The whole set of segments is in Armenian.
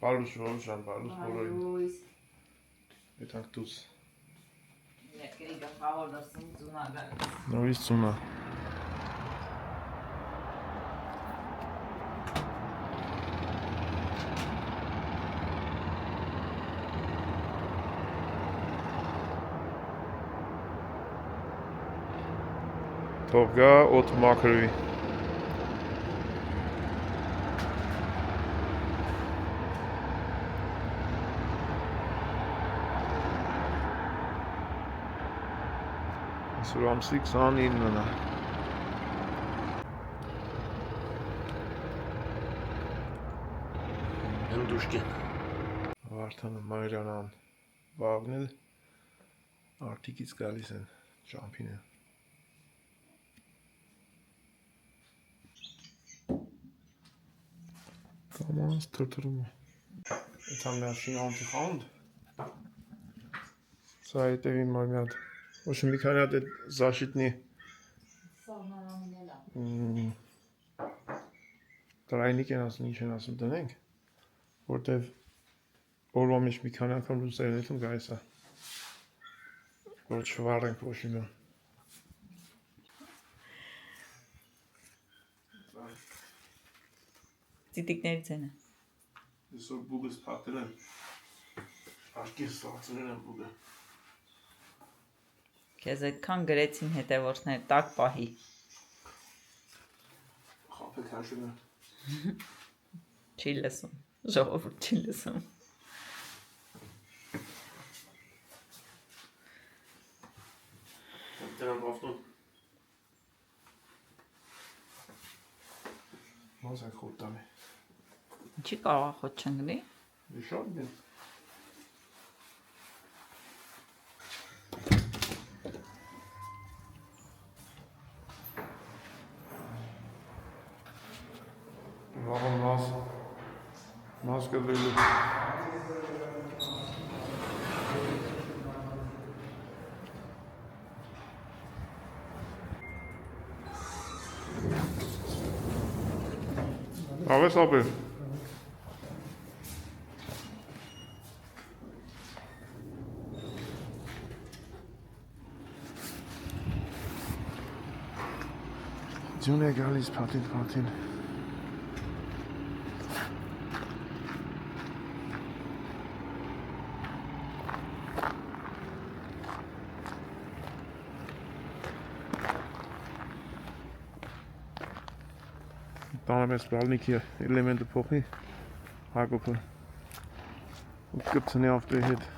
Բարուս Ռոժան, բարուս բոլորին։ Եթանք դուս։ Երկրի գլխավոր դրսում ծունա գալիս։ Նորից ծունա։ Թող գա օդ մաքրվի։ Այսօր ամսի 29-ն է։ Հնդուշկեն։ Վարդանը Մայրանան վաղն էլ արտիկից գալիս են ճամփին են։ Կամանց թրթրում է։ It's on machine on the ground. Սա հետևին մար մի հատ ոչ մի քանի հատ այդ զաշիտնի տրայնիկ են ասում, ինչ են ասում դնենք, որտեվ օրվա մեջ մի քանի անգամ լույսեր են էթում գայս է, որ չվառենք ոչ մի բան։ Ծիտիկներից են է։ Այսօր բուգս փակել եմ, արկես ստացել եմ բուգը։ Քեզ այդքան գրեցին հետևորդներ, տակ պահի։ Խապեք հաշում է։ Չի լսում, ժողովուրդ չի լսում։ Դրանք ավտոն։ Ոնց է խոտ տանի։ Ինչի կարող խոտ չընկնի։ Շատ դե։ Վաղն մաս կդրելու։ Ավես ապեր։ Ձյուն է գալիս պատին։ Տանեմ ես բալնիքի էլեմենտը փոխի, հագոպը, ու կպցնի ավտոյի հետ։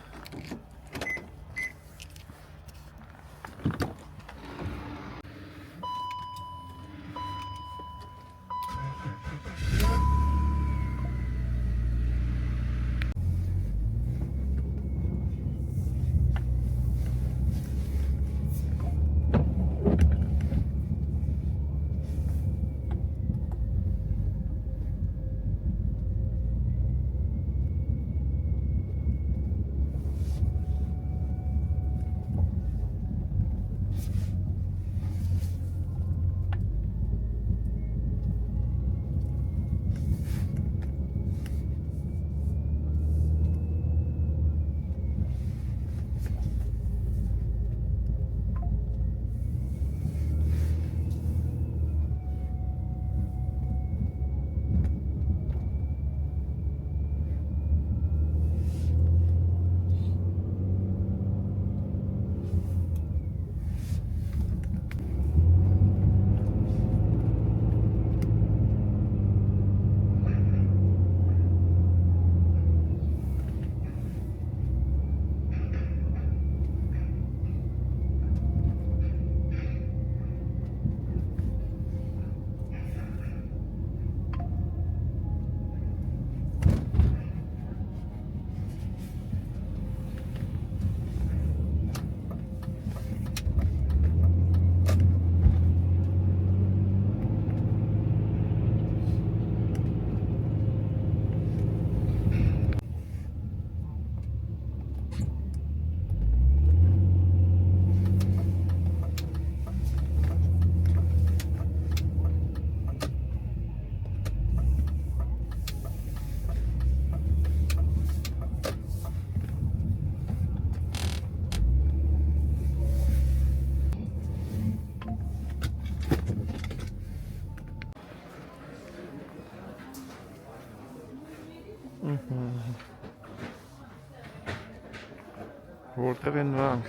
Որտեղ են նրանք։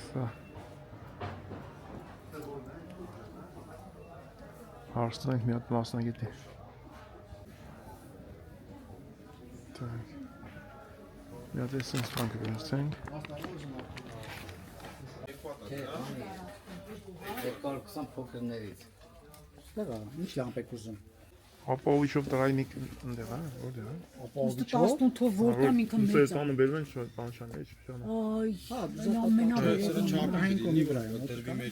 Սա։ Հարցնենք մի հատ մասնագետի։ Так. Մի հատ էսենց բան կգործենք։ Երկար փոքրներից։ Ստեղա, ինչ լամպեք ուզում։ Ապովիչով տրայնիկ ընդեղ, հա, որտեղ է։ Ապովիչով։ 18-ով որտամ ինքը մեծ է։ Ռուսաստանը բերում են բանչան էջ բանը։ Այ, Սրա ամենավերևում։ չափային կողմի վրա է։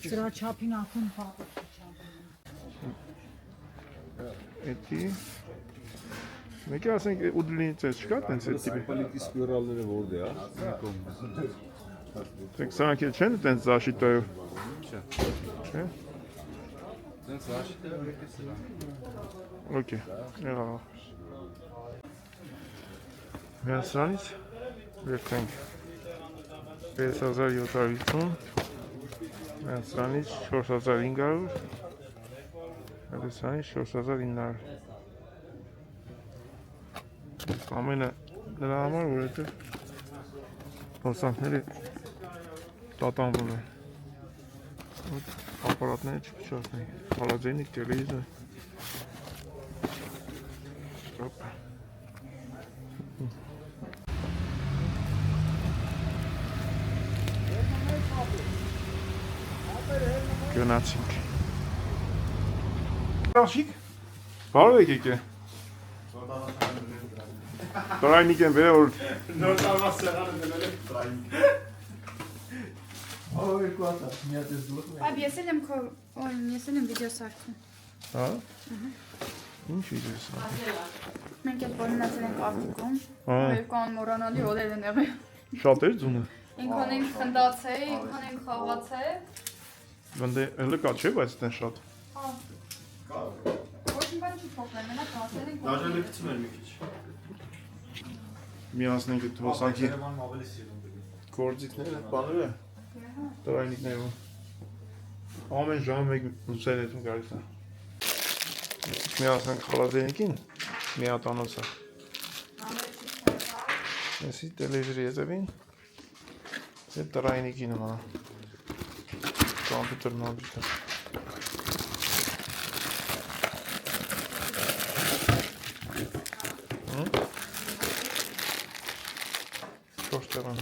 Սրա չափին ախուն փակ։ Էդի Մեկը ասենք ուդլինից է չկա տենց այդ տիպի։ Պոլիտի սպիրալները որտե է, Դեք սրանք էլ չեն տենց զաշիտայով։ Չէ։ Դենց զաշիտը եկես սրա։ Okay, եղավ։ Մենք սրանից վերցենք 5750, մենք սրանից 4500, մենք սրանից 4900։ Ամենը նրա համար, որովհետև հոսանքները տատանվում են։ Ապարատները չփչացնենք, խալաձայնիկ, տելևիզոր։ Opa. Gönacink. Aşık. Var mı ki? Trajnikiem był. No tam was սեղանը դնել եք տրային։ Ահա երկու հատ, մի հատ էս գլուխը։ Այ ես էլ եմ քո, ես էլ եմ վիդեո սարքում։ Հա։ Ինչ իջես։ Մենք էլ որոնացել ենք արտիկում։ Հա։ Երկու անմոռանալի օրեր են եղել։ Շատ էր ձունը։ Ինքան ենք խնդացել, ինքան ենք խաղացել։ Բնդե հələ կա չէ, բայց այդտեն շատ։ Հա։ Ոչ մի բան չի փոխվել, մենակ ասել ենք։ Դաժան լքցում են մի քիչ։ Միացնենք այդ հոսանքի Երևանում ավելի սիրուն դեպի։ գործիքները, բաները, տրայնիկները։ Ամեն ժամ մեկ լուսեր հետում գալիս է։ Միացնենք խալաձայնիկին, միատանոցը։ Եսի տելևիզորի հետևին, այդ տրայնիկի նման է։ Կամպյուտերն աբիթը։ Շորջ տեղան։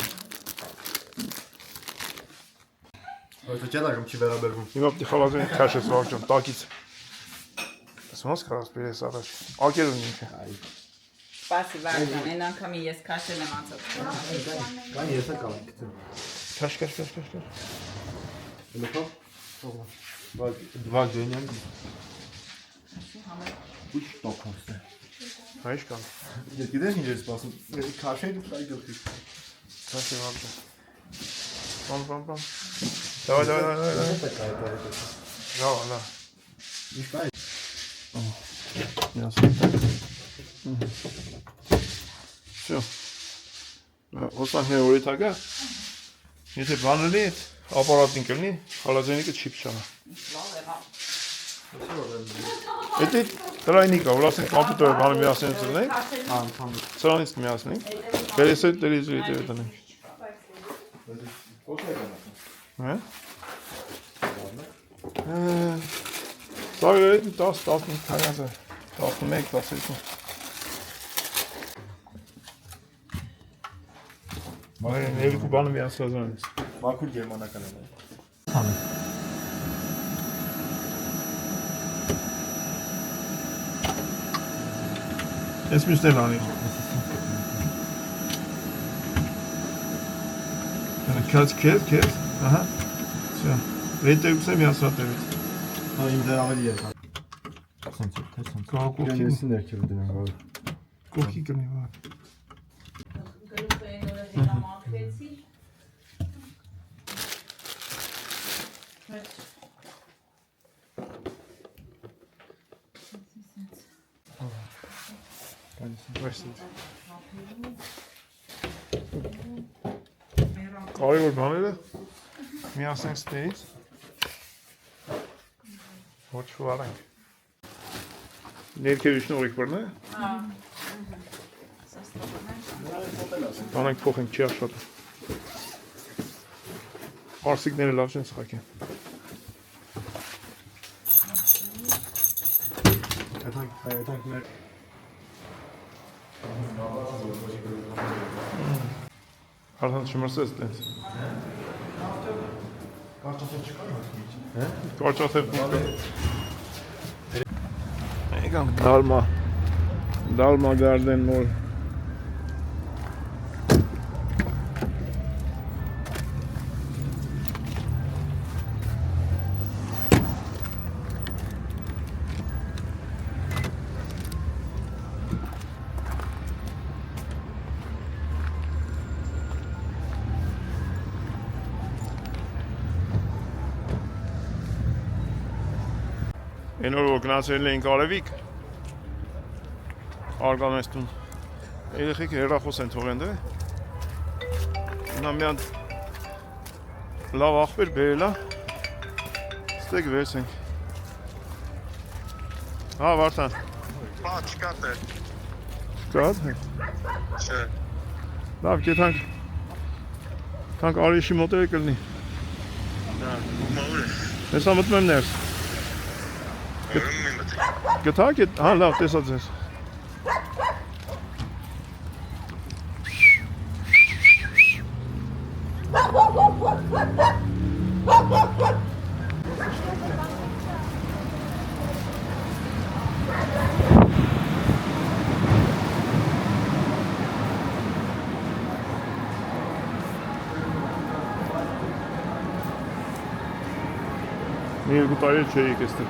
Այդ ճանաչում չի վերաբերվում։ Հիմա պիտի խալաձայնիկ քաշես վաղջան, տակից։ Ես ոնց կարաս բերես առաջ։ Ակեր ունի ինքը։ Սպասի վարդան, այն անգամի ես քաշել եմ անցած։ Կան ես է կամ գտեմ։ Քաշ։ Լքո։ Dva գենյան։ Ուշ տոքոս է։ Հայիշ կան։ Գիտես ինչ ես սպասում։ Քաշել ու շայ գլխի։ Քաշի վաղջան։ Բամ։ Давай. Լա։ Ինչ կա։ Ясно. Всё. Ոստանքները որի տակա։ Եթե բաների այդ ապարատին կլինի, խալաձայնիկը չի փչանա։ Եթե տրայնիկա, որ ասենք կամպյուտերը բանը միացնենք ծնենք, սրանից միացնենք, բերես այդ տելևիզորի հետևը տնենք։ Հա։ Սա այդ 10-15 քայլը 11-12 Մայրեն երկու բանը միացած անես։ Մաքուր գերմանական է։ Ես մյուսներն անի։ Քեզ, ահա, всё։ Հետևից եմ միացրատևից։ Հա իմ դեր ավելի է։ Սենց է, թե սենց։ Կողքի Ես ներքև դնեմ գալ։ կողքի կնի վար։ Գրուպային օրը հետամաքվեցի։ Կարևոր բաները միացնենք ստերից։ Ոչ վարենք։ Ներքևի շնորհիք բռնե։ Բանանք փոխենք չի աշխատում։ Արսիկները լավ չեն սխակեն։ Այդանք մեր Արդեն չմրսես տենց։ կարճատև չկա մատմիջ։ Կարճաթև կուկա։ Եկանք դալմա գարդեն նոր։ Այն որ գնացել էինք Արևիկ Արգամեստուն երեխեք հեռախոս են թողեն դե նա մի հատ լավ աղբեր բերել է ստեկ վերցենք հա Վարդան Հա, չկա տեղ, կա չէ, լավ կեթանք Արիշի մոտերը կլնի դա, ուղմավոր է, հեսա մտնում եմ ներս որում մի մտի, գտակ հա լավ տեսած ես Մի երկու տարի չէի եկեստեղ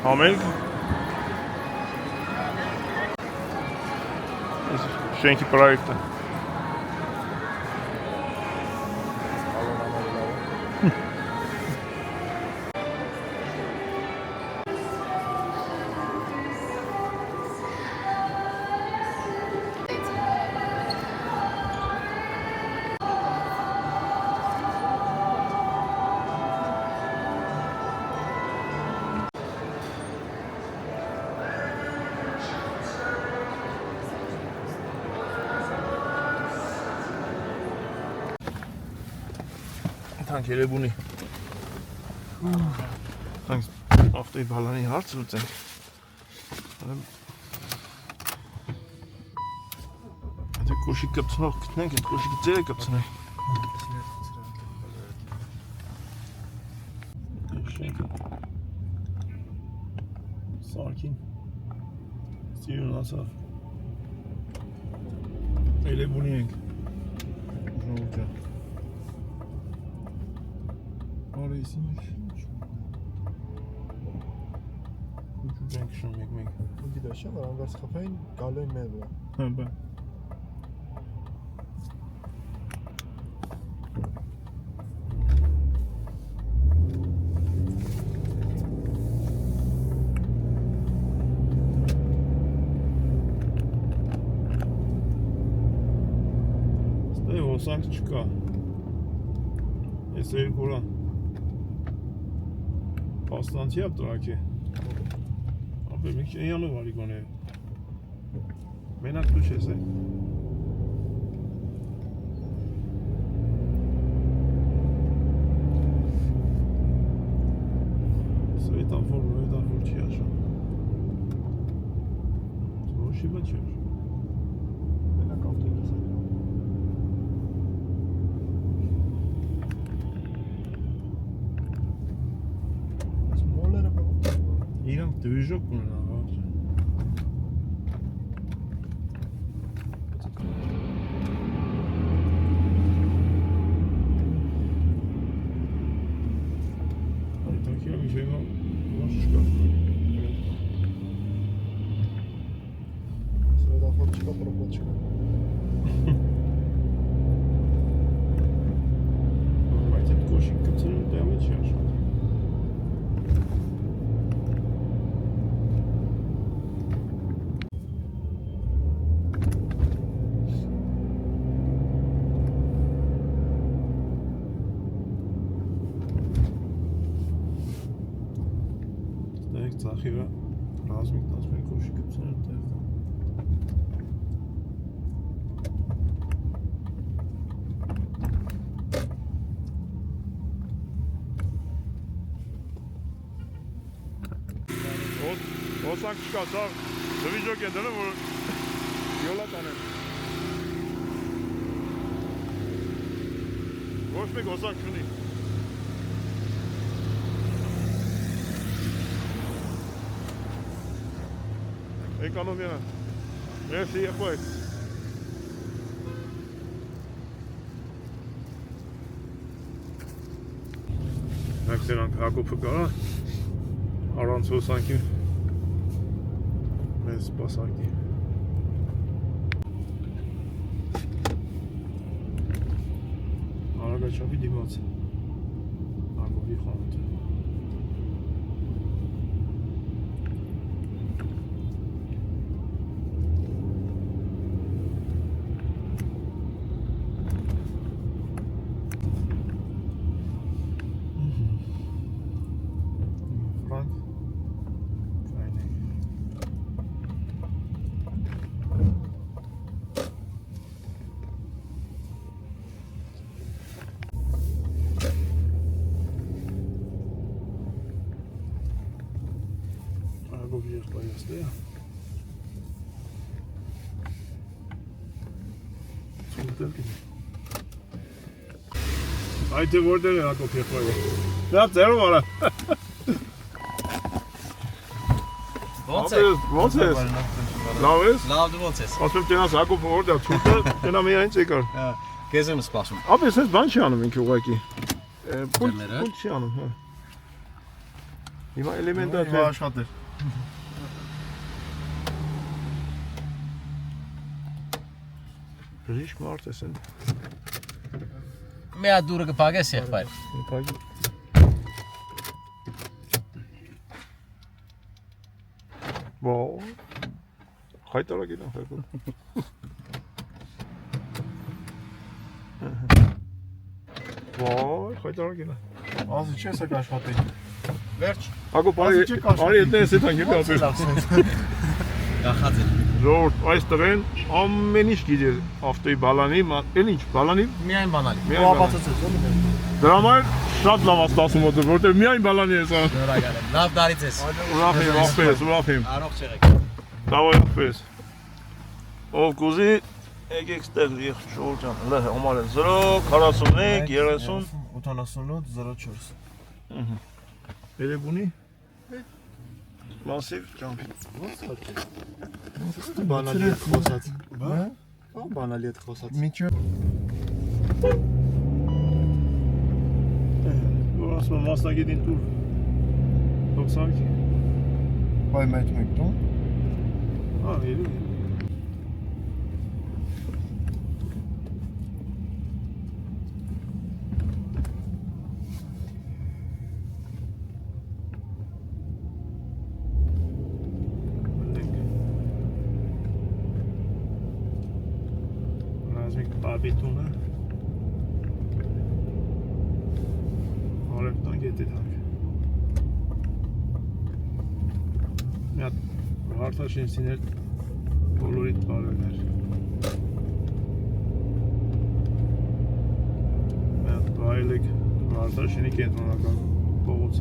Համերգ Շենքի պրոյեկտը Թանք երեբունի Թանք ավտոյի բալանի հարց լուծենք Եթե կոշիկ կպցնող գտնենք, այդ կոշիկի ձերը կպցնենք Շենքը Սարքին Սիրուն ասավ Երեբունի ենք Ժողովրդը Արեսինք Քուչու ենք շում մեկ Գիտես չէ, որ անգարց խփային գալու են մեղը։ Հա բա Ստե հոսանք չկա Ես երկու օր Պաստանցի ապ տրակ է Ապե մի քիչ էյանով արի գոնե Մենակ դու չես է Սվետաֆոր չի աշան Որոշի բա չէ Մենակ ավտոյի տեսակ։ Մոլերը բա։ Իրանք դվիժոկ կունենան Սվետաֆոր չկա, պրոպոտ չկա։ Բայց այդ կոշիկ կպցնում դեմը չի աշխատում Դրանք ծախի վրա ռազմիկ 11 կոշի կպցներ տեղ կան։ Osակ չկա, սա դվիժոք է դնում, որ յոլա տանեն։ Ոչ մեկ osակ չունի։ Էկոնոմիա։ Մերսի եղբայր։ Մենք սրանք Հակոբը կարա առանց հոսանքի մեզ սպասարկի։ Արագաչափի դիմաց Հակոբի խանութը։ Ֆրանկ կային է։ Հակոբ եղբայրը ստե է։ Ցուրտել կինի։ Այդ է որտեղ է Հակոբ եղբայրը։ Դա ձերով արա։ Ոնց ես։ Լավ ես։ Լավ դու ոնց ես։ Ասում տենաս Հակոբը որտեղ ցուրտը, տենա մի այնց եկար։ Քեզ եմ սպասում։ Ապես ես բան չի անում ինքը ուղակի։ Պուլտ չի անում, հա։ Հիմա էլեմենտար թե աշխատել։ բրիշ մարդ ես են։ Մի հատ դուրը կփակես եղբայր։ Պագի։ Ո։ Հայտարարին Հակոբ։ Վայ, հայտարարին։ Ասի չես եք աշխատել։ Վերջ։ Հակոբ, արի ետնես է տան գետի ասել։ Գախած է։ Ժողովուրդ, այս տղեն ամեն ինչ գիտի ավտոյի բալանի, էլ ինչ, բալանի Միայն բանալի։ միայն բալանի։ Դրա համար շատ լավ աստասում ոտը, որտեղ միայն բալանի ես ան։ Շնորհակալ եմ։ Լավ տարից ես։ Ուրախ եմ, աղբես, ուրախ եմ։ Առողջ եղեք։ Դավայ աղբես։ Ով կուզի, եկեք ստեղ եղջ շոր ջան, լհ, օմար է 0, 41, 30, 88 04։ երեգունի, մասիվ ճամպի։ Բանալի հետ խոսած։ Բա՞։ Բանալի հետ խոսած։ Միջը որ ասում եմ մասնագետին տուր հոսանքի Բայ մեծ մեկ դու։ հա երու ռազմիկ պապիտունը Արևտան գետի թանք մի հատ հարթաշենցիներ բոլորիդ բարևներ մի հատ բայլեք հարթաշենի կենտրոնական փողոց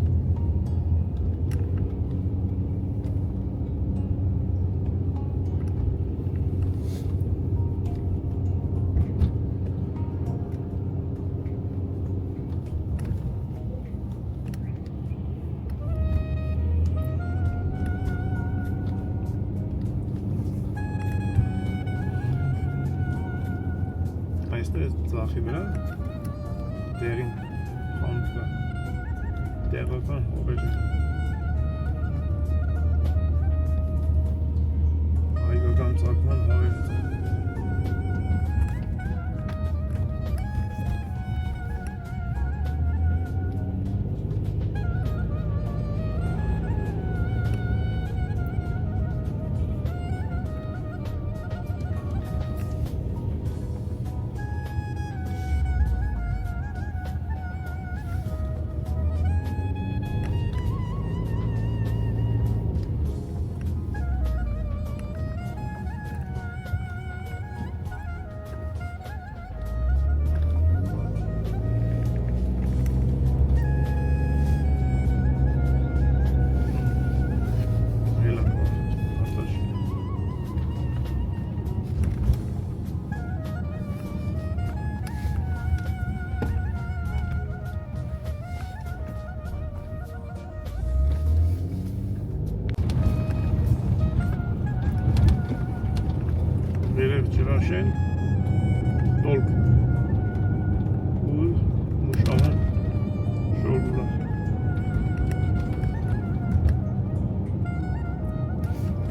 այստեղ ծախի վրա դերին խանութ կա տեղական հողեր հայկական ծագման հավեր Ջրաշեն, տոլք ու մուշավան շորգուլա։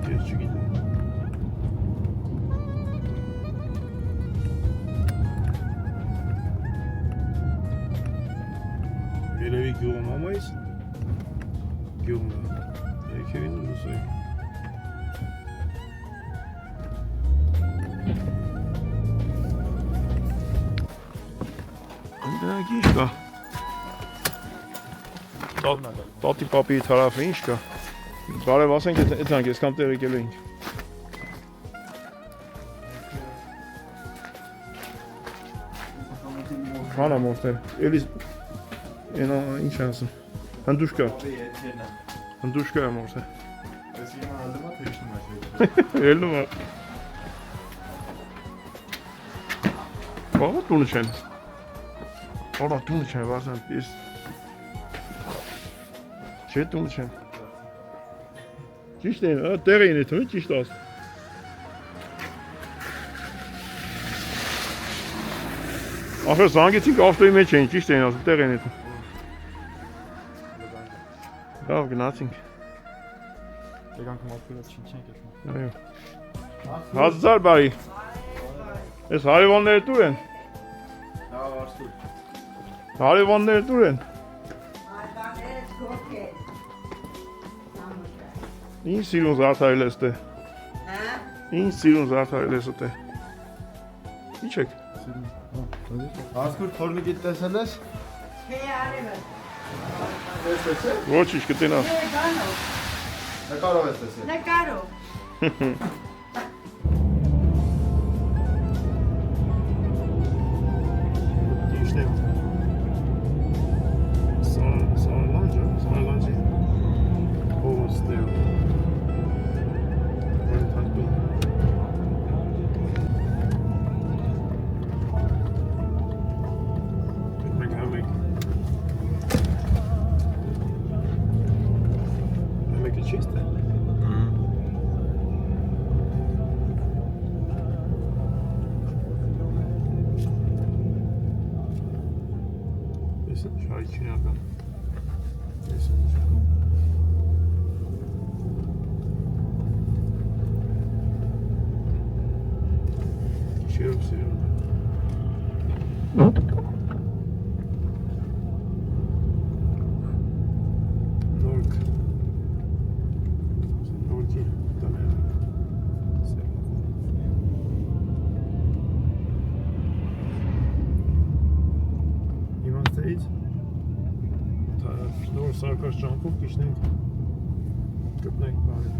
Կես չգիտեմ։ Երևի գյուղում ամայից, գյուղում է, եկերին ու լուսոյ։ Այնտեղ ինչ կա։ Տատի պապի թարաֆը ինչ կա։ Բարև ասենք էտանք ես կամ տեղ եկել էինք։ Հանա մորտել, էլիս Ենա ինչ ասում, հնդուշկա է մորտել։ Ես հիմա հալում է, թե իշնում է շեյր։ Ելնում է։ Բաղա տունը չեն։ Բաղա տունը չեն, վարսան պիս։ Չէ տունը չեն։ Ճիշտ են, տեղ էին էթում, ճիշտ ասում։ Ախր զանգեցինք ավտոյի մեջ էին, ճիշտ էին ասում, տեղ էին էթում։ Լավ գնացինք։ Եկանք մարդուրը չինչենք էտում։ Այո։ Հազար բարի։ Ես հարևանները տուր են։ Լավ արսու։ Հարևանները տուր են։ Ինչ սիրուն զարդարել ես տե։ Ինչ սիրուն զարդարել ես տե։ Ինչ եք։ Ասկուր թորնիկիտ տեսել ես։ Ոչ ինչ կտենաս։ Նկարով ես տեսել։ Նկարով։ Ինչն է։ Սարլանջի։ Ովս դեո։ Чисто. Если чай чинякан. Если Череп серьезно. Норк. Իմաստեից նոր սարկած ճամփով կիշնենք գտնենք բարի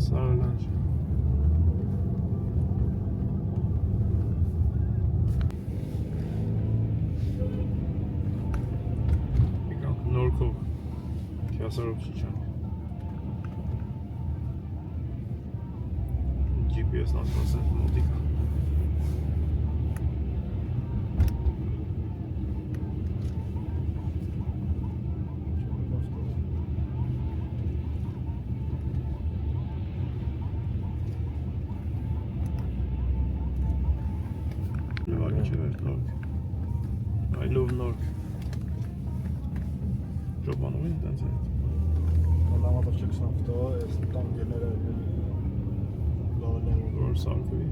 Սարլանջ եկանք նորքով քյասարով չիչանք GPS ասպասենք մոտիկա I love Nork. Ճոպանով են տենց այդ։ Նամատով չքսն ավտո, ես տամ գելները լավելները։ Որ սարկուի։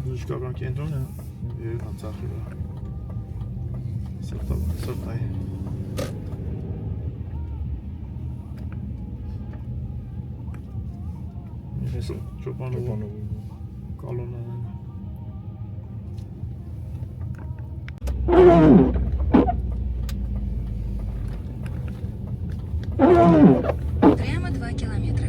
Դուշկական կենտրոն է, երևան ծախի վրա։ Սրտայ։ Ես ճոպանով կալոնը են։ Прямо 2 километра.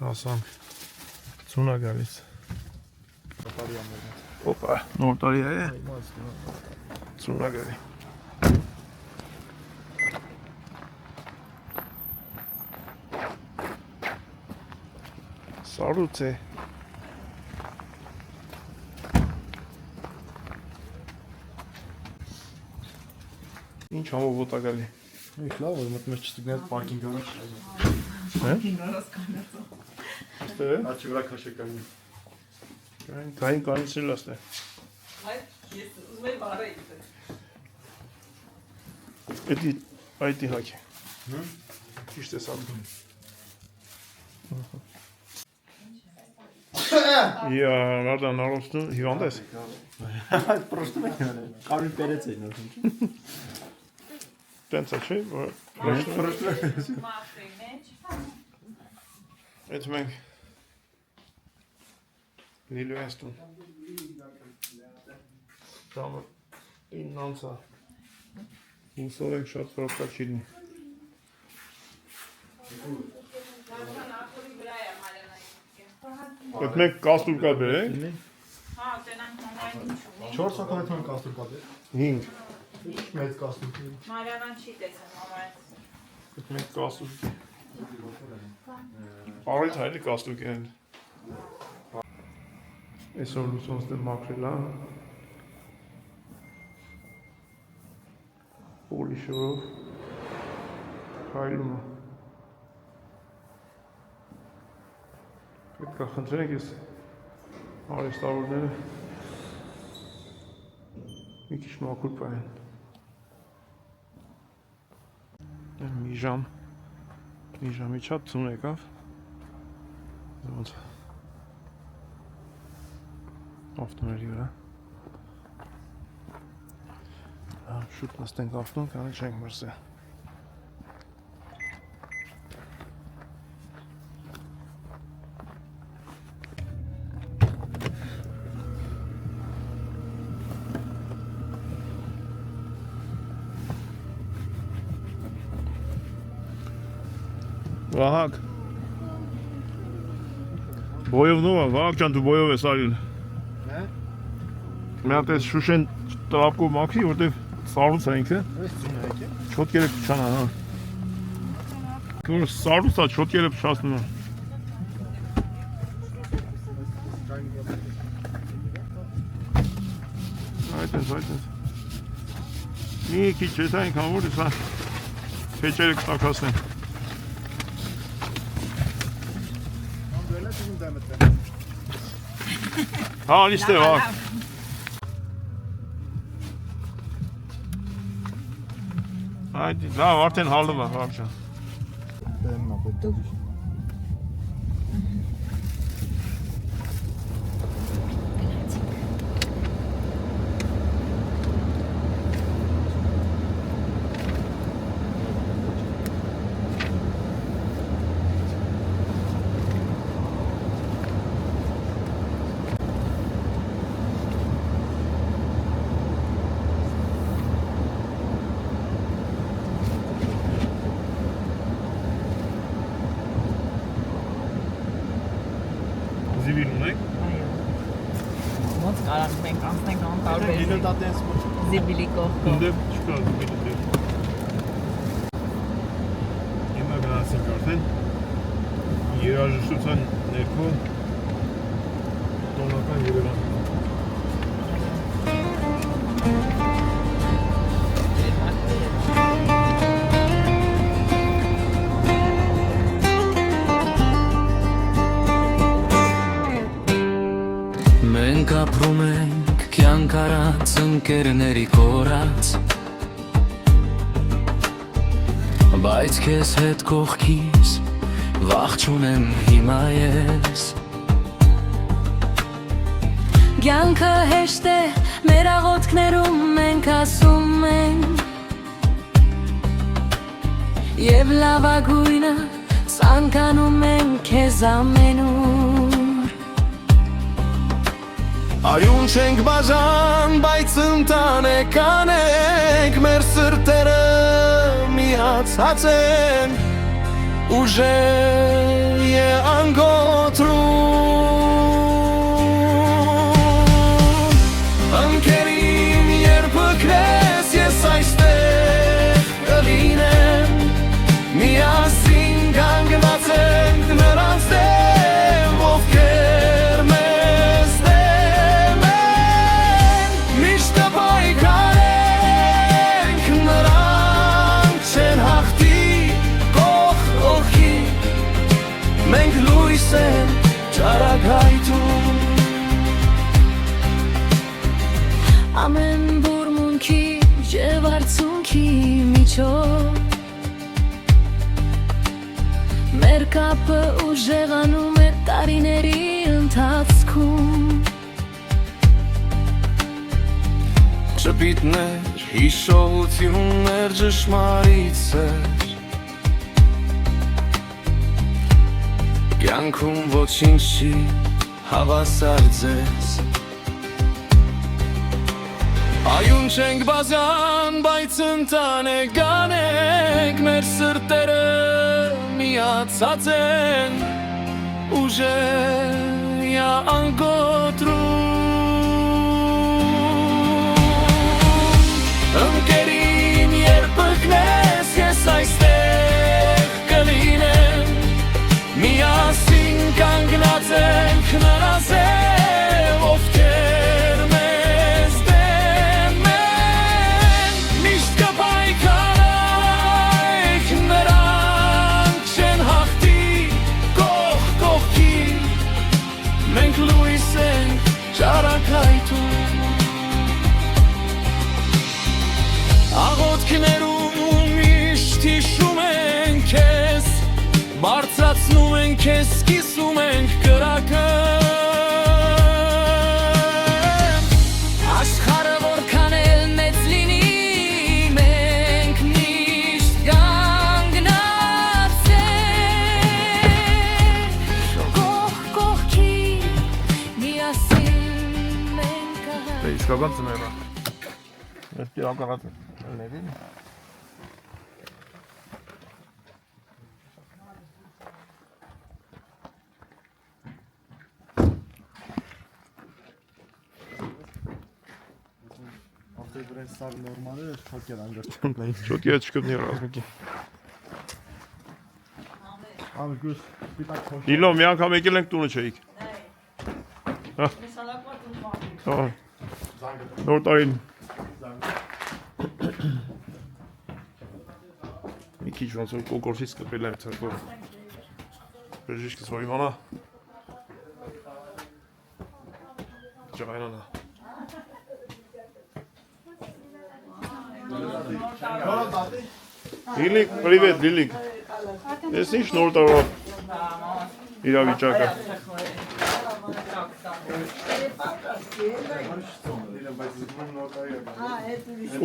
Հասանք ծունա գալիս Օպա, նոր տարի է ծունա գալի Սարուց է Ինչ համով ոտա գալի Ինչ լավ, որ մտնում ես չստիգնել պարկինգ առաջ։ Աչի վրա քաշեկանի։ Կային կանիցել աստ է Ես ուզում եմ բարեի Էդի այդի հակ է Ճիշտ է սատում Իա, նարդան նարոստու հիվանդ ես Այդ պրոշտում եք նարել, կարույն պերեց էին ասում չի։ Տենց է չէ, Պրոշտում եք Մարտի մեջ Էդ մենք Լիլու եստուն Ժամը 9-ը Հուսով ենք շատ պրոպկա չիլնի Էդ մենք կաստուր կա բեր ենք Հա, տենանք նոմայն ինչ ունի 4 հակալեթոն կաստուր կատեր։ 5 Մեծ կաստուր։ Մարյանան չի տեսել նոմայն Էդ մենք կաստուր Արիտ հայլի կաստուր կեն Այսօր լուսոնց դեմ մաքրել հա Պոլիշորով Հայլումը Պետք է խնդրենք ես արեստավորները մի քիչ մաքուր պահեն մի ժամի չափ ծուն եկավ ոնց ավտոների վրա շուտ նստենք ավտոն կանե չենք մրսել Վահակ Բոյովնով է, Վահակ ճան դու բոյով ես արին Մի հատ ես շուշեն տրապկով մաքրի, որտև սարուց է ինքը Չոտկերը պչանա, հա Որ սարուց է, չոտկերը պչասնում է Այդ ես Մի քիչ ես այնքան որ ես Փեչերը կտակասնեն Հա, լիստ է, վաղ Այդ, լավ, արդեն հալում է, վաղ չան Զիվին ունենք Ոնց կարանք մենք անցնենք անտարբեր Զիբիլի կողքով Ունդև չկա զիվին ունդև Հիմա գնացինք արդեն Երաժշտության ներքո Տոնական Երևան Մենք ապրում ենք կյանք արած ընկերների կորած Բայց քեզ հետ կողքիս վախ չունեմ հիմա ես Կյանքը հեշտ է մեր աղոթքներում մենք ասում ենք Եվ լավագույնը ցանկանում ենք քեզ ամենուր Արյուն չենք բաժան, բայց ընտանեք անենք Մեր սրտերը միացած են Ուժեղ է անգոտ կոտրում Ընկերին երբ կրես ես այստեղ կլինեմ Միասին կանգնած ենք նրանց դեմ ովքեր մեզ դեմ են Միշտ պայքարենք նրանք չեն հաղթի կողք կողքի Մենք լույս ենք ճարագայթում Ամեն բուրմունքի և արցունքի միջով Մեր կապը ուժեղանում է տարիների ընթացքում Շպիտներ, հիշողություններ ճշմարիտ սեր Կյանքում ոչինչ չի հավասար ձեզ Այուն չենք բազան, բայց ընտանեք գանեք Մեր սրտերը միացած են Ուժեյա անկոտրում Ընկերին երբ կգնես ես այստեղ կլինեմ Միասին կանգնած ենք նրանց դեմ ովքեր մեզ դեմ են Միշտ կպայքարենք նրանք չեն հաղթի կողք կողքի Մենք լույս ենք ճարագայթում Աղոթքներում միշտ հիշում ենք քեզ Բարձրացնում ենք քեզ, կիսում ենք կրակը Աշխարհը որքան էլ մեծ լինի Մենք միշտ կանգնած ենք Կողք կողքի միասին մենք կհան Դե իսկական ծները։ Ես տիրակալած ներին։ Արդեն դրան սար նորմալ է, շոկ են անգրտ։ Շոկի է չկտնի ռազմիկի։ Անգուս, պիտակ խոշ։ Իլո, մի անգամ եկել ենք տունը չէիք։ Հա։ Նոր տարին։ Մի քիչ ոնց որ կոկորսից կպել եմ ցերկով։ Բժիշկս որ իմանա։ Ջայնանա։ Լիլիկ, привет, Լիլիկ։ Ես ինչ նոր տարվա իրավիճակը։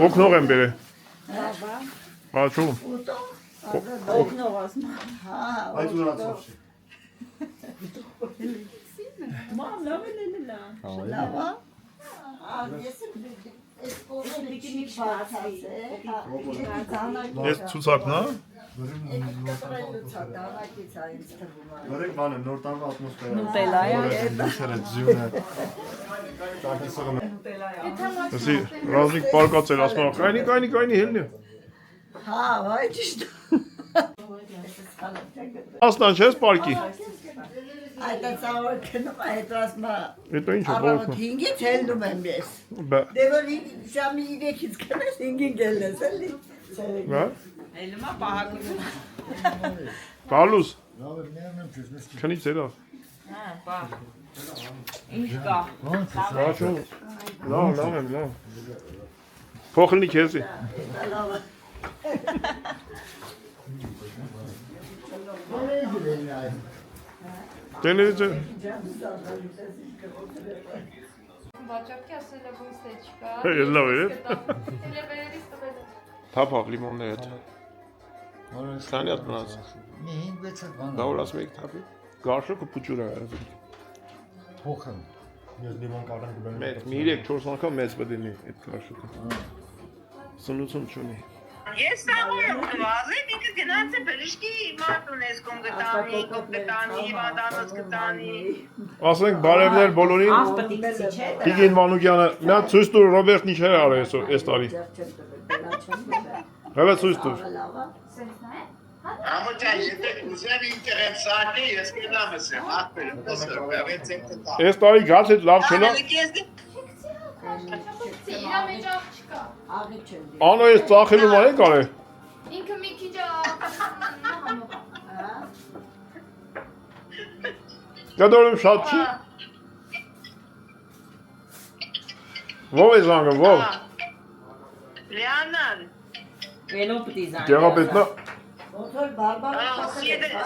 Օգնող եմ բերել։ Բաչում։ Այդ ուրացով չի։ Ես ցուցակն է։ Որեք բանը, նոր տարվա ատմոսֆերա։ Նուտելա է։ Դեսերը ձյունը։ Ճակեսողը։ Ասի, ռազմիկ պարկած էր, ասում եմ, կայնի հելնի։ Հա, վայ ճիշտ։ Ասնան չես պարկի։ Այդ ծավալ քնում է, հետո ասում է։ Հետո ինչ է Առավոտ բողոքում։ 5-ից ելնում եմ ես։ Բա, Դե որ ժամի 3-ից քնես 5-ին գելնես էլի։ հա։ Ելնում է պահակում։ Գալուս։ Քնի ծերավ։ Հա, պահ։ Ինչ կա։ Բաչում։ Լավ եմ, լավ։ Փոխլնի քեզի։ Տելևիզը։ Բաճակի ասել է բույսեչկա։ Լավ է։ Տելեվերից տվել։ Թափավ լիմոններ հետ։ Ստանի at մնաց։ Մի 5-6 բան։ Դա որ ասում եք թափի։ Գարշոկը փուճուր է։ Փոխել։ Ես լիմոն կարան կբերեմ։ Մեծ, մի 3-4 անգամ մեծ պետք է այդ գարշոկը։ Սնուցում չունի։ Ես սաղում վազեմ, ինքը գնաց է բրիշկի մարդ ունես կոմ գտանի, կոմ գտանի, հիվանդանոց գտանի։ Ասենք բարևներ բոլորին։ Ավտոտիքսի չէ։ Տիգին Մանուկյանը, մի հատ ցույց տուր Ռոբերտն ինչ էր արել այս տարի։ Հələ ցույց տուր։ Ամոջան, եթե ուզեմ ինտերեսանտ է, ես կենամ եմ, ախպեր, տեսը, Այս տարի գաց հետ լավ չնա։ Իրա մեջ աղջկա։ Անո ես ծախելու ման եք արել։ Ինքը մի քիչ համոք։ Կդորում շատ չի։ Ո՞վ է զանգում, ո՞վ։ Լիանան, Ելո պիտի զանգի։ Գեղապետնա։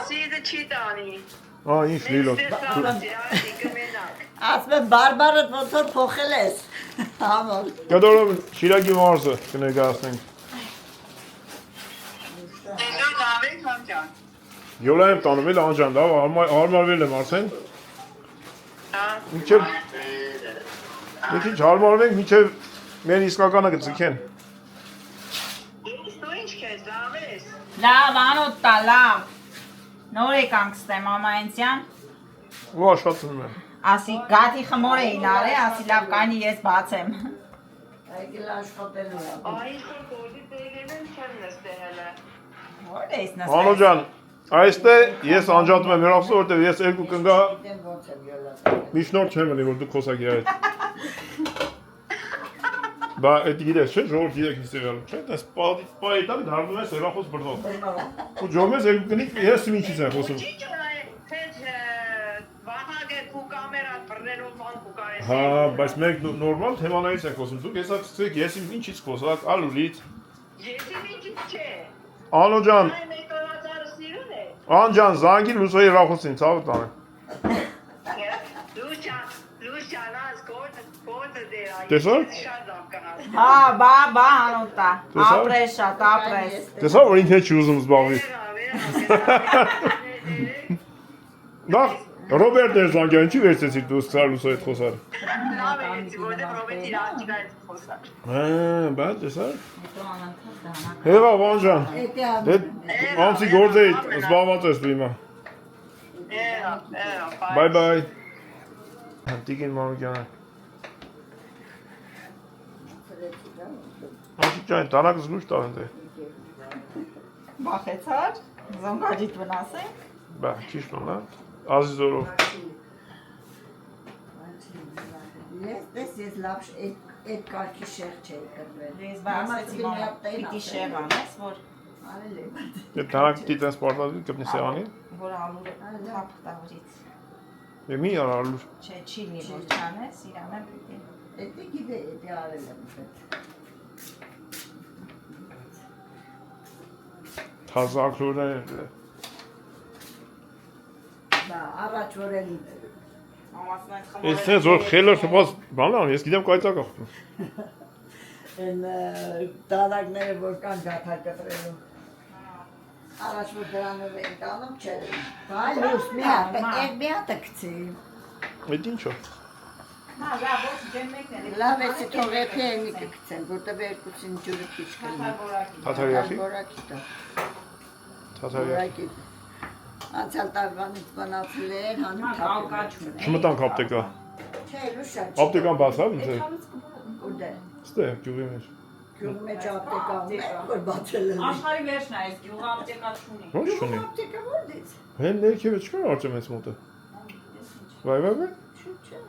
սիդը չի տանի։ Ա, ինչ լիլո։ Ասում բարբարը ոնց որ փոխել ես։ Համոլ։ Կդորում Շիրակի մարզը կներկայացնենք։ Դու դավեք համջան։ Յոլա եմ տանում էլ անջան, լավ, հարմարվել եմ արդեն։ Մինչև մի քիչ հարմարվենք, մինչև մեր իսկականը կձգեն։ Դու ինչ քեզ լավ ես։ Լավ, անոտա, լավ։ Նոր եկանք ստեմ ամայնցյան։ Ու աշխատում եմ։ Ասի գաթի խմոր էին արել, ասի լավ կանի ես բացեմ։ Այգել աշխատելու է։ Այ ինչ կոդի դերերն չեն նստել հələ։ Որ ես նստել։ Անո ջան, այստեղ ես անջատում եմ հերոսը, որտեղ ես երկու կնգա Դեմ ոնց եմ յոլա։ միջնորդ չեմ ունի, որ դու խոսակի այդ։ Բա այդ գիտես չէ, ժողովուրդ գիտեք ինչ եղել, չէ՞, դες պայի տակ դառնում ես հերախոս բռնող։ Ու ջոմես երկու կնիկ, ես ինչից եմ խոսում։ Հա, բայց մենք նորմալ թեմաներից ենք խոսում, դուք հեսա սկսեք ես ինչից խոսակ, ալուլից։ Ես ինչից չէ։ Անո ջան, Այ մեկ օրացարը սիրուն է։ Անջան, զանգի լուսոյի հերախոսին, ցավը տանը։ Լուշանաս կոդը դերա։ Տեսա՞ր։ Շատ լավ կհաս։ Հա, բա, անոտա։ Տեսա՞ր։ Ապրես շատ, ապրես։ Տեսա որ ինքն է չի ուզում զբաղվի։ Նախ Ռոբերտ էր զանգյան, չի վերցեցի դու սկսար լուսոյի հետ խոսալ։ Լավ է, որտեղ Ռոբերտի աջիկայից խոսալ։ Հա, բա տեսա՞ր։ Հեվա Վանջան։ Դե անցի գործեի զբաղված ես դու հիմա։ Բայ բայ։ Տիգին Մանուկյանը։ Անցի ջան, տարակ զգուշ տան դե։ Բախեցար, զոնգաջիտ վնասենք։ Բա, ճիշտ ունա։ Ազիզորով։ Ես լավ այդ կարգի շեղ չէի կրվել։ Ես բացեցի մամա, պիտի շեղ անես, որ Արել եմ։ Դե տարակ պիտի տես պարտադիր կպնի սեղանի։ որ ալուրը թափ տավրից։ Դե մի արա ալուր։ Չէ, չի մի որ չանես, իրան էլ պիտի։ Էդի գիտե, էդի արել եմ այդ։ Թազակլուրներ։ Բա, առաջ որ են Ես ցես որ խելը շփոթ բան ան, ես գիտեմ կայծակ ախտում։ են տանակները որ կան գաթա կտրելու։ Առաջ որ դրանով են կանում չէր։ Բայ լույս մի հատ, այդ մի հատ կցի։ Այդ ինչո՞։ Հա, լավ, ոչ ջեմ մեկն է։ Լավ է թող էփի էնի կցեն, որտեղ երկուսին ջուրը քիչ կլինի։ Թաթարյախի։ Որակի դա։ Թաթարյախի։ Անցյալ տարվանից բանացել էր, հանում կալկաչուն է։ Չմտանք ապտեկա։ Չէ, լուշա։ Ապտեկան բաց է ինձ։ Ուդե։ Ստե գյուղի մեջ։ Գյուղի մեջ ապտեկա ունի, որ բացել են։ Աշխարհի վերջն է, այս գյուղը ապտեկա չունի։ Ոչ չունի։ Ապտեկա ո՞րից։ Հեն ներքևը չկա արջեմ այս մոտը։ Վայ։ Չէ։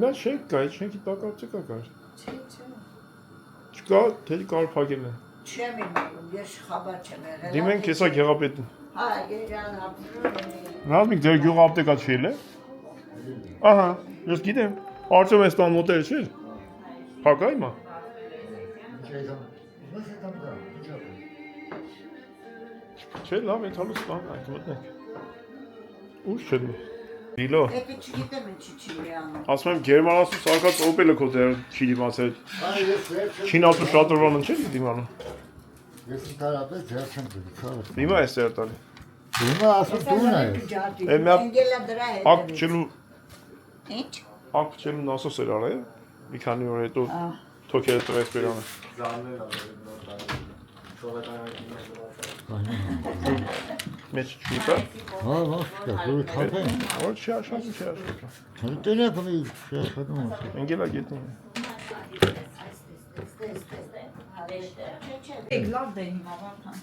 Նա շենք կա, շենքի տակ ապտեկա կար։ Չէ։ Չկա, թելի կար փակել են։ Չեմ իմանում, ես խաբար չեմ եղել։ Դիմենք հեսա գեղապետին։ Հա, գերան ապրում։ Ռազմիկ դեր գյուղ ապտեկա չի էլ է։ Ահա, ես գիտեմ։ Արջեմ այս տան մոտերը չէ։ Փակա հիմա։ Չէ, լավ, այդ հալուս տան, այդ մտնենք։ Ուր չէ դու։ Դիլո։ Էդի չգիտեմ ինչի չի միանում։ Ասում եմ գերմանացու սարկած օպելը քո դեր չի դիմացել։ Չինացու շատրվանը չէ դիմանում։ Ես ինքնարապես ձեր չեմ դուրս։ Հիմա է սեր տալի։ Հիմա ասում դու նայ։ Է մի հատ Անգելա դրա հետ։ ակչելու Ինչ։ ակչելու նասոս էր արել։ Մի քանի օր հետո թոքերը տվեց բերանը։ Զարնել Մեջ չուտա։ Հա, դուրս խափեն։ Ոչ չի աշխատում, չի աշխատում։ Տենեքը մի աշխատում է։ Ընկելա գետնում։ Լավ դե հիմա վարդան։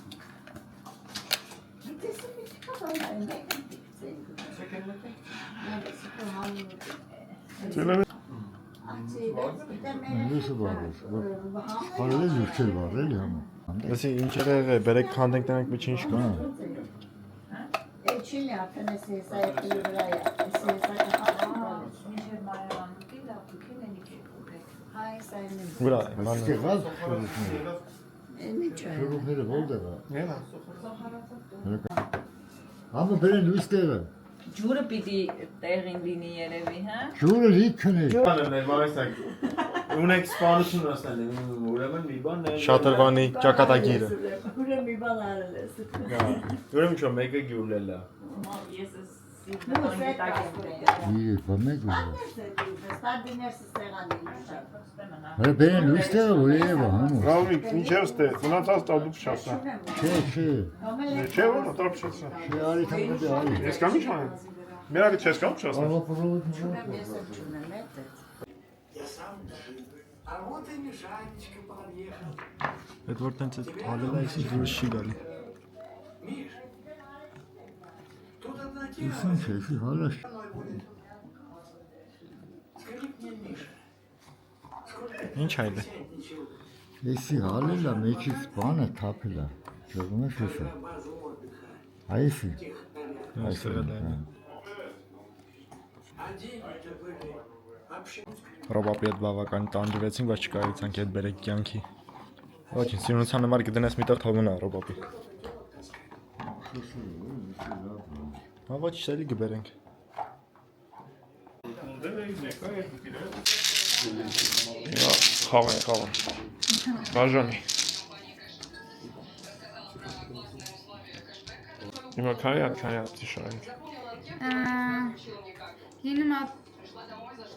Դելը Ինչու բարես։ Բարել յուշել բարել համը։ Լսի, ինչ եղել է, բերեք քանդենք տանենք մի ինչ կա։ Չինի ակնես էսա էկիլիբրայա, էսա Վրա, Ստեղած Ինչա։ շուրուկները ո՞րտեղ է։ Նենա։ Համը բերեն լույս տեղը։ Ջուրը պիտի տեղին լինի երևի, հա։ Ջուրը լիքն է։ Մարեսակ։ Ունեք սպանություն ասել, ուրեմն մի բան է։ Շատրվանի ճակատագիրը։ Ուրեմն մի բան արել ես։ Ուրեմն չէ, մեկը գյուլել է։ Ես Իե, բամեկ ու։ Ստադիներս ստեղանի։ Հələ բերեն լույս տեղը որ է համը։ Ռավիկ, ինչեր ստե, գնացած տալու փչացա։ Չէ։ Չէ, որ տալ փչացա։ Չէ, արի թամբի արի։ Ես կամ ինչ անեմ։ Մերակը չես կամ փչացա։ Ալո պրովոդ։ Այդ որ տենց հալել է, իսկ դուրս չի գալի։ Ուսան չէ, հալաշ։ Ինչ հայլ է։ Էսի հալել է, մեջից բանը թափել է։ Ճոգում է շուշը։ Այսի։ Այսը դա։ Ռոբապի հետ բավական տանջվեցինք, բայց չկարողացանք այդ բերեք կյանքի։ Ոչինչ, սիրունության համար կդնես միտեղ թողնա Ռոբապի։ Հա ոչ, սելի կբերենք։ Խաղան։ Բաժանի։ Հիմա քանի տիշարենք։ Լինում է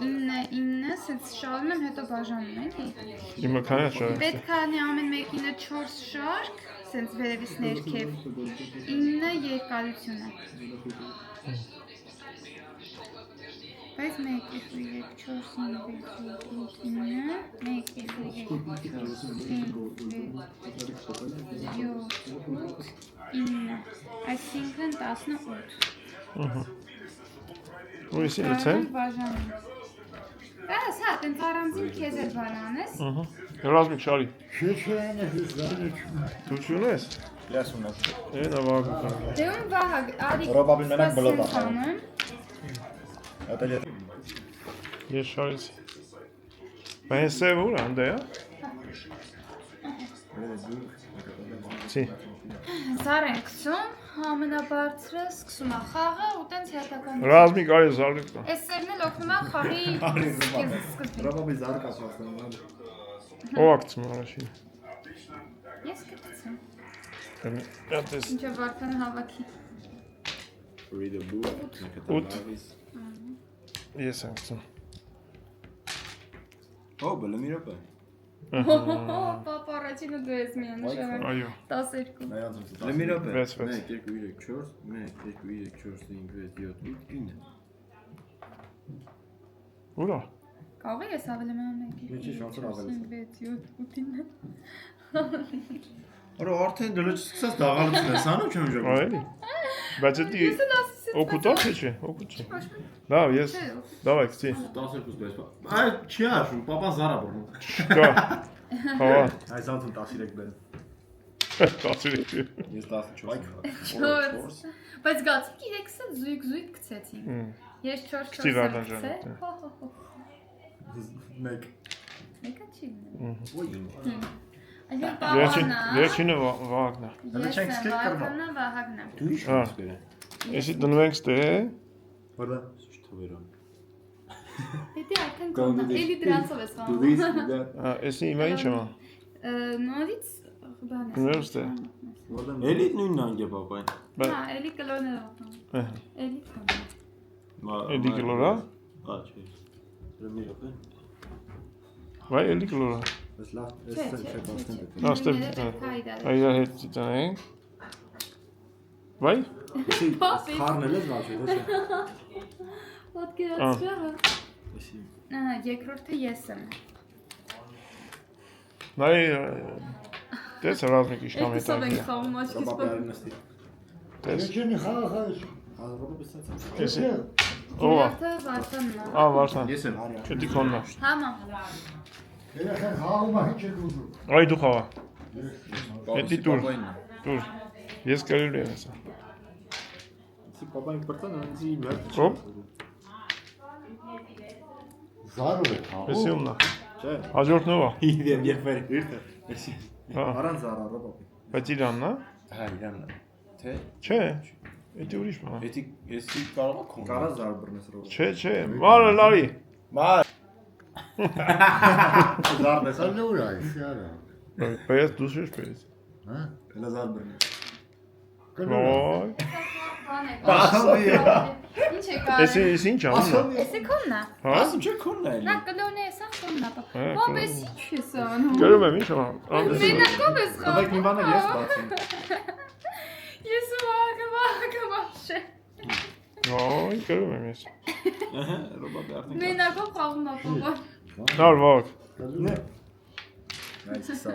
9, սենց շարում եմ, հետո բաժանում էլի։ Հիմա քանի շարենք։ Պետք է անի ամեն մեկինը 4 շարք, սենց վերևից ներքև, 9 երկարությունը։ Բայց 1, 2, 3, 4, 5, 6, 7, 9, այսինքն 18։ Ուրիշի լցել։ Բաժանում։ Կարաս, հա, տենց առանձին քեզ էլ բան անես։ Ռազմիկ շարի։ Չէ, Դու չունես։ Ես ունեմ։ Էնա վաղը։ Դե ում վահագ, արի Ռոբաբին մենակ բլոկ է։ անում։ Ատել է։ Ես շարեցի։ Բայց սև ուր անդե է։ Չի։ Զար են կսում, ամենաբարձրը սկսում է խաղը ու տենց հերթական։ Ռազմիկ արի զարլիկ կա։ Այս սերն էլ օգնում է խաղի սկզբին։ Ռոբաբի զարգ ասացնում։ Ո ակցում առաջին։ Ես կգցեմ։ Ատես։ Ինչը վարդանը հավաքի։ Ուտ։ Ես եմ կցում։ Ո, բլեմի ռոպը։ Պապ առաջինը դու ես միան նշանակ։ Այո։ 12։ Բլեմի ռոպը։ 6 1 2 3 4 1 2 3 4 5 6 7 8 9 Ուրա։ Կարող է ես ավելի մեմ Ինչի՞ շանսը ավելի։ 5 6 7 Արա արդեն դլը չսկսած դաղալություն ես անում չեմ ժողով։ Այելի։ Բայց դա օգուտա չէ, օգուտ չէ։ Լավ, ես դավայ քցի։ 12 պես։ Այ չի աշում, պապան զարա բռնում։ Կա։ Հա։ Այս անցում 13 բերեմ։ 13։ Ես 14։ 4 Բայց գացի 3-ը զույգ գցեցին։ Ես 4 Քցի Վարդան ջան։ Մեկ։ Մեկը չի։ Վերջինը Վահագնա։ Ես եմ Վահագնա։ Դու ի՞նչ ես բերել։ Էսի դնվենք ստե։ Որը շթովերան։ Պետք է արդեն կողմը։ Էլի դրանցով ես խաղում։ Էսի հիմա ինչ եմ։ Նորից բան է։ Նորից է։ Էլի նույնն անգե պապային։ Հա, էլի կլորներով։ Էլի կլոր։ Էլի կլորա։ Հա, չէ։ Դրամի ռոպե։ Վայ էլի կլորա։ Բայց լավ, ես չեմ բաստեն դեպի։ Աստեղ այր հետ դիտենք։ Վայ։ Խառնել ես բաց չէ՞։ Ոտք գացրահը։ Երկրորդը ես եմ։ Նայ դες ռազմիկ իշտամ հետ։ Սով ենք խաղում աչքից բակ։ Դες Չեն խաղախայ։ Էսի։ Ո՞վ։ Վարդանն է։ Ա վարդան։ Ես եմ արի։ Չդի քոննա։ Համա։ Երեխան խաղում է ինչ ուզում։ Այ դու խաղա։ Էդի դուր։ Դուր։ Ես կարելի եմ ասա։ Սի պապային բրտան անձի մեր։ Ոպ։ Զարու է խաղում։ Էսի ումնա։ Չէ։ Հաջորդն ով է։ Իդեմ երբեր իրտը։ Էսի։ Հա։ Առանց զարարը պապի։ Բայց իրանն է։ Հա, իրանն է։ Թե։ Չէ։ Էդի ուրիշ բան է։ Էդի էսի կարող է քոն։ Կարա զար բռնես ռոբ։ Չէ, չէ։ Մարը լարի։ Մար։ Զարնես ա։ Սալուր է, սիարա։ Բայց դու շուշ պերես։ Հա։ Հələ զար բռնես։ Ոյ։ Ինչ է կարը։ Էսի ինչ է ումնա։ Էսի քոննա։ Հա։ Ասում չէ քոնն է։ Նա կլոնե սա քոննա։ Հա, Ո՞վ ես ինչ ես անում։ Գերում եմ ինչ է։ Մենակ ով ես խաղում։ Դեք մի բան ես բացում։ Ես վաղ։ Ոյ, գերում եմ ես։ Ահա, ռոբոտը արդեն։ Մենակ ով խաղում է բաբա։ Նար վաղ։ Նե։ Այս սկսա։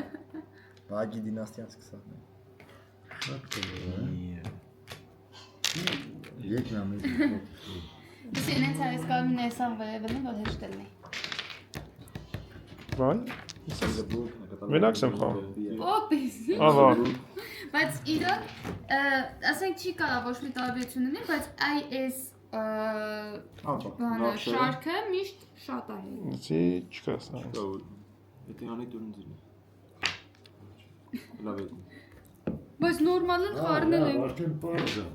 Բագի դինաստիան սկսա։ Ետնամի։ Սենենց այս կամին է սան վերևելն որ հեշտ է։ Վայ։ Մենակ եմ խաղում։ Ոպիս։ Ահա։ Բայց իրոք, ասենք չի կարա ոչ մի տարբերություն ունի, բայց այս բանը շարքը միշտ շատ է։ Էսի չկա սա։ Էդի անի դուրն ձին։ Լավ է։ Բայց նորմալն խառնել են։ Արդեն պարզ է։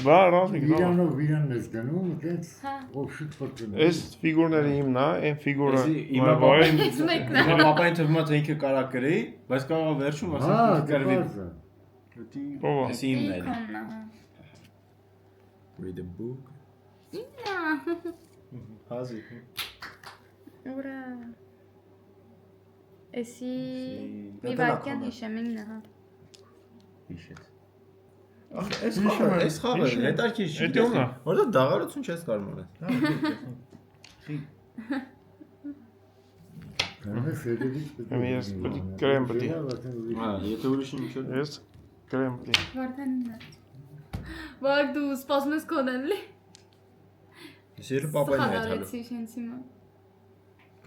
Բա ռազմիկ։ Իրանով իրանն ես գնում, դենց Հա։ ով շուտ ֆորտուն։ Այս ֆիգուրները իմն է, այն ֆիգուրը։ Իմը բաբային։ Այս մեկն է։ Հիմա բաբային թվում է թե ինքը կարա գրի, բայց կարող է վերջում Հա, ասել գրվի։ պարզ է։ Ով է։ Էսի իմն է։ Իքոննա։ Read the book։ Ինա։ Հազի։ Ուրա։ Էսի Դա մի վարկյան հիշեմ իննա, հա։ Հիշես։ Այս խաղը հետարքի չի։ Էդի ումնա։ Որտե դաղարություն չես կարող մորես։ Կարմե ֆեդերիկ։ Ես գրեմ բդի։ Հա, եթե ուրիշ ինչ որ Ես գրեմ բդի։ Վարդանն է։ Վարդ դու սպասում ես կոնենլի։ Սիրը պապային հետ հալու։ Սխալարեցի շենց հիմա։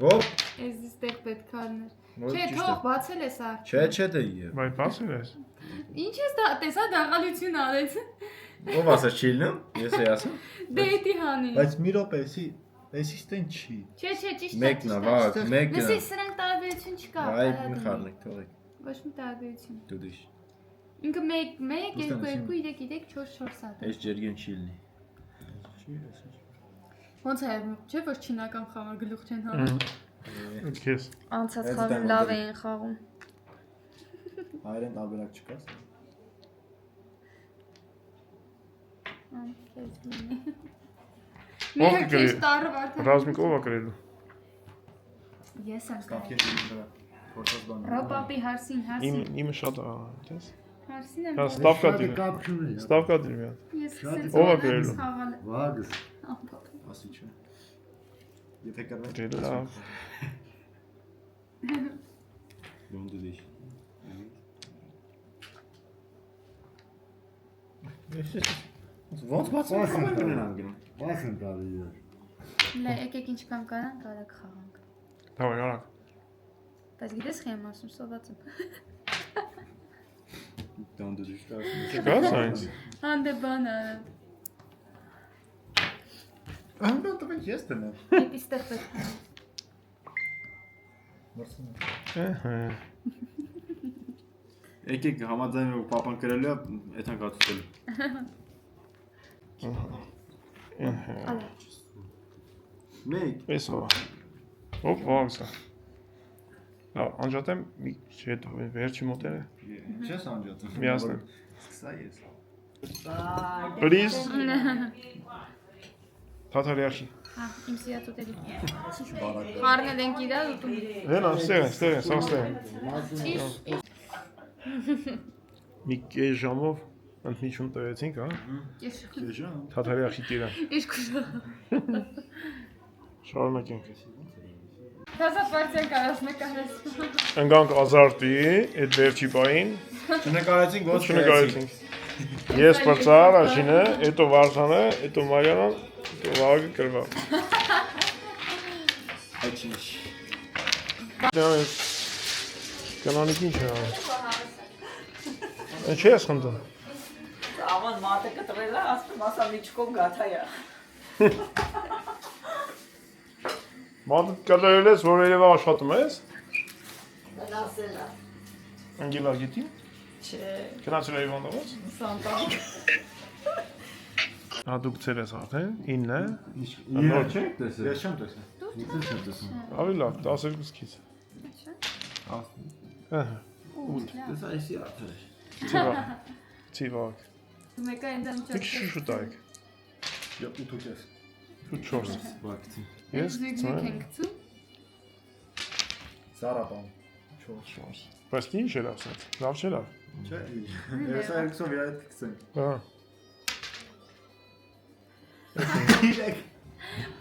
Ո՞վ։ Ես դիստեղ պետք արներ։ Ոչ Չէ, ճիշտ է։ թող բացել ես արդ։ Չէ, դե եւ։ Բայց բացել ես։ Ինչ ես դա տեսա դաղալություն արեց։ Ով ասա չի լինում։ Ես էի ասում։ Դեյտի հանի։ Բայց մի րոպե, էսի ստեն չի։ Չէ, ճիշտ է։ Մեկն է, վաղ, մեկը։ Լսի, սրանք տարբերություն չկա։ Այ մի խառնեք, թողեք։ Ոչ մի տարբերություն։ Դու դիշ։ Ինքը 1 2 2 3 3 4 4 սատ։ Այս ջերգեն չի լինի։ Չի, Ոնց է, չէ՞ որ չինական խաղը գլուխ չեն հանում։ Քեզ։ Անցած խաղում լավ էին խաղում։ Հայերեն տարբերակ չկա։ Մի քիչ տարը վարդան։ Ռազմիկ ով է գրելու։ Ես եմ։ Կամքեր դրա։ Փորձած բան։ Ռոպապի հարսին, հարսին։ Իմը շատ է, տես։ Հարսին եմ։ Հա, ստավկա դի։ Կապ չունի։ Ստավկա դի մի հատ։ Ես Ով է գրելու։ Վագս։ Ասի չէ։ Եթե կրնեք։ Դե լավ։ Դու դիշ։ Ոնց բացում եմ։ Բասն տալի է։ Լե, եկեք ինչ կամ կարան, կարակ խաղանք։ Давай, արագ։ Բայց գիտես խի եմ ասում, սոված եմ։ Դու դիշ կա։ Չկա սայնս։ Հանդե բանը։ Ահա դու ես դնեմ։ Էպիստեղ պետք է։ Ահա։ Եկեք համաձայնվեք պապան գրելու է, այդան կացուցել։ Ալա։ Մեկ։ Էս ո՞վ։ Ով ո՞վ է։ Լավ, անջատեմ մի հետ վերջի մոտերը։ Չես անջատում։ Միացնեմ։ Սկսա ես։ Please։ Թաթարյաշի։ Հա, իմ սիրած ուտելի։ Խառնել ենք իրար ուտում։ Հենա, ստեղ, սա ստեղ։ Մի կես ժամով ընդմիջում տվեցինք, հա։ Թաթարի ախիկերը։ Շարունակենք։ Թազա պարտիան կարաս նկարես։ Ընկանք ազարտի, այդ վերջի պային։ Չնկարեցինք, ոչ Չնկարեցինք։ Ես պրծար, աշինը, էտո Վարդանը, էտո Մարիանան, էտո Վաղը կրվա։ Կնանիք ինչ է անում։ Ինչ ես խնդում։ Աման մատը կտրելա, ասպում ասա միջկով գաթայա։ Մատը կտրել ես, որ երևա աշխատում ես։ Գնացել է։ Անգելա գիտի։ Չէ։ Գնացել է Իվանդովոց։ Սանտան։ Հա դուք ծեր ես արդեն, 9-ը։ Նոր չէ՞, տեսել։ Ես չեմ տեսել։ Ինքս չեմ տեսել։ Ավելի լավ, 12-ից։ Ահա։ 8։ Տեսա էսի արդեն։ Ծիվակ։ Մեկը այնտեղ Դուք շուտայք։ 8-ից։ 8-4։ Բակցի։ Ես ենք գցում։ Սարապան։ 4։ Բայց ինչ էր ասած։ Լավ չէ լավ։ Չէ, ես այլքսով իրար կգցենք։ Հա։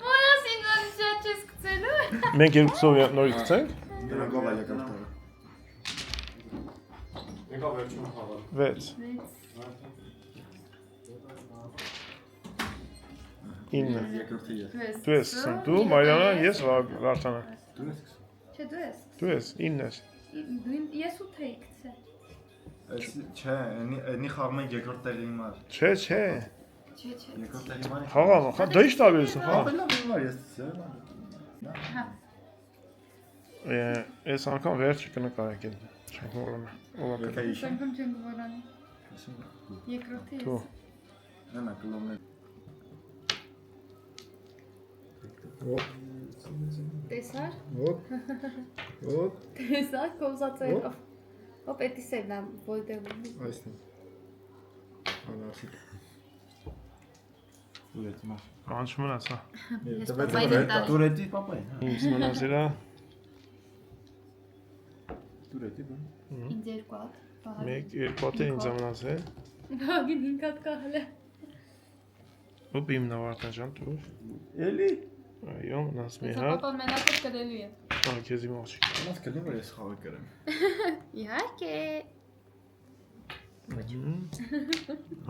Որս ինձ շատ չես գցելու։ Մենք երկուսով նորից գցենք։ Դրանք ով է եկավ տարը։ 6 9 Երկրորդը ես։ Դու ես դու Մարիանա ես Վարդանը Դու ես։ Չէ, դու ես։ Դու ես 9 ես Ես 8 էի գցել։ Չէ, այնի խաղում են երկրորդ տեղի համար։ Չէ Չէ։ Երկրորդ տեղի համար։ Խաղա խա դե ի՞նչ տալիս խա Ապելա հիմար ես ցել։ Այս անգամ վերջը կնկարեք էլ չենք մոռանա ով է Շենքում չենք որանի։ Երկրորդը ես։ Դու Նամա կլոմներ։ Տեսար։ Ոп, Տեսար կոզածերով։ Ոպ էտի սերնա որտեղ։ այստեղ։ Անասի։ Ուլետ մա։ կանչ մնացա Տուրետի պապայ։ ինձ մնացելա Տուրետի բան։ Ինձ երկու հատ։ մեկ երկու հատ ինձ մնացել Բաղին 5 հատ կահել է։ ոպ իմ նավարտան ջան դու Էլի։ այո մնաց մի Ես հատ ապատոն մենակ կրելու եմ։ ա քեզի մոչի Անաս կլինի որ ես խաղը կրեմ։ Իհարկե։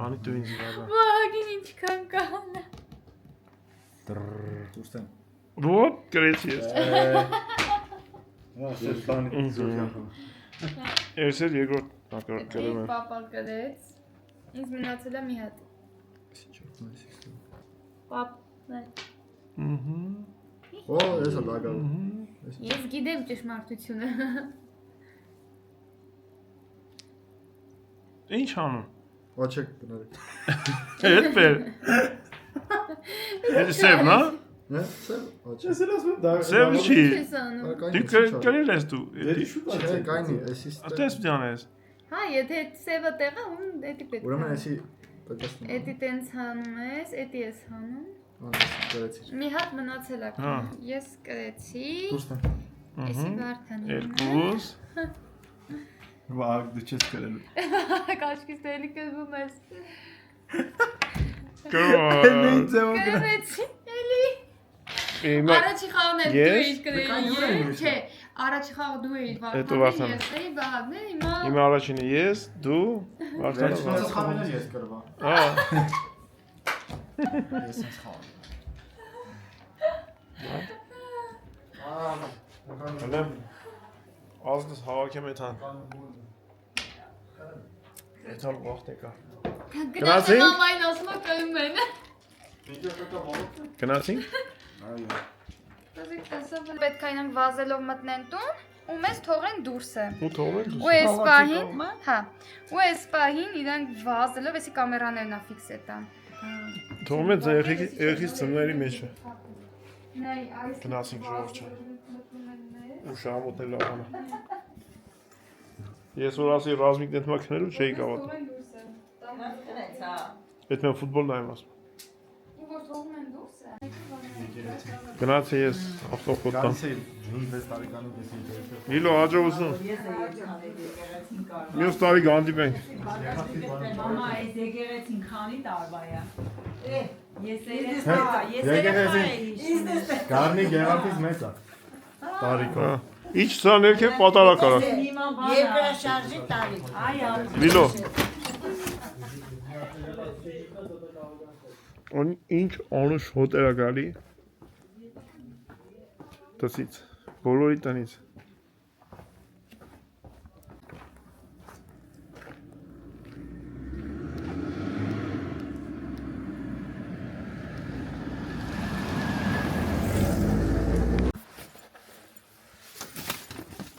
անի դու ինձ վարա Բաղին ինչքան կահել է։ Դուրսեն։ ոպ գրեցի ես Ասես բանի զուգախը։ Երսել երկրորդ ակրորդ կրում եմ Պապա կրեց։ Ինձ մնացել է մի հատ։ Պապ։ Օ, էսա լագա։ Ես գիտեմ ճշմարտությունը։ Ինչ անում Ոչեք գնալի։ Հետ բեր Էդի սևն հա Հա, սա, ոչեք։ Ես էլ ասում եմ դա։ Սև չի Ես անում։ դու կրել ես դու Էդի շուտ Չէ, կայնի, էսի Ատես պիտի անես Հա, եթե սևը տեղա, ում էդի պետք է։ Ուրեմն էսի պետք է։ Էդի տենց հանում ես, էդի ես հանում։ Անասի կրեցի։ Մի հատ մնացել է։ Հա։ Ես կրեցի։ Դուրսն։ Էսի Վարդանը։ Երկուս Վաղ դու չես կրելու։ Կաշկից էլի կրվում ես։ Կրոտ Կրեցի էլի։ Առաջի խաղն էլ դու էիր կրել։ Չէ, առաջի խաղը դու էիր Հետո Վարդանը։ Վարդանը։ Ես էի Բաղդան, հիմա Իմ առաջինը ես, դու, Վարդանը Վերջինս խաղն էլ ես կրվա։ Ա, Ես ինձ խաղ։ հլեմ, ազնս հավաքեմ էթան Էթան վաղտ եկա գնացել մամային ասում է կրում են։ Գնացինք? Այո։ Պետք է ինք վազելով մտնեն տուն ու մեզ թողեն դուրսը։ Ու թողում են Ու դուս այս պահին, հա, ու այս պահին իրանք վազելով, էսի կամերաներն ա ֆիքս էտան։ Թողում են երեխից ծնների մեջը Նայ, այս Գնացինք ժողովրդը Ու շահամոտն էլ աղանը Ես որ ասի ռազմիկն էդ մա քնելու չէի կավատ Կրեց, հա։ Էդ մեն ֆուտբոլ նայեմ ասում Ու որ թողում են դուրսը։ Գնացի ես ավտոխոտ տան։ 5-6 տարեկանի պես եկել։ Միլո հաջողություն։ Մյուս տարի գանդիպենք։ Մամա, այս եկեղեցին քանի տարվա է։ Ես Գարնի գեղարդից մեծ է։ Տարիքա։ Ինչ սա ներքև պատարակ արա։ Երկրաշարժի տարի։ Այո։ Միլո։ Ինչ անուշ հոտեր է գալի։ Տսից, բոլորի տնից։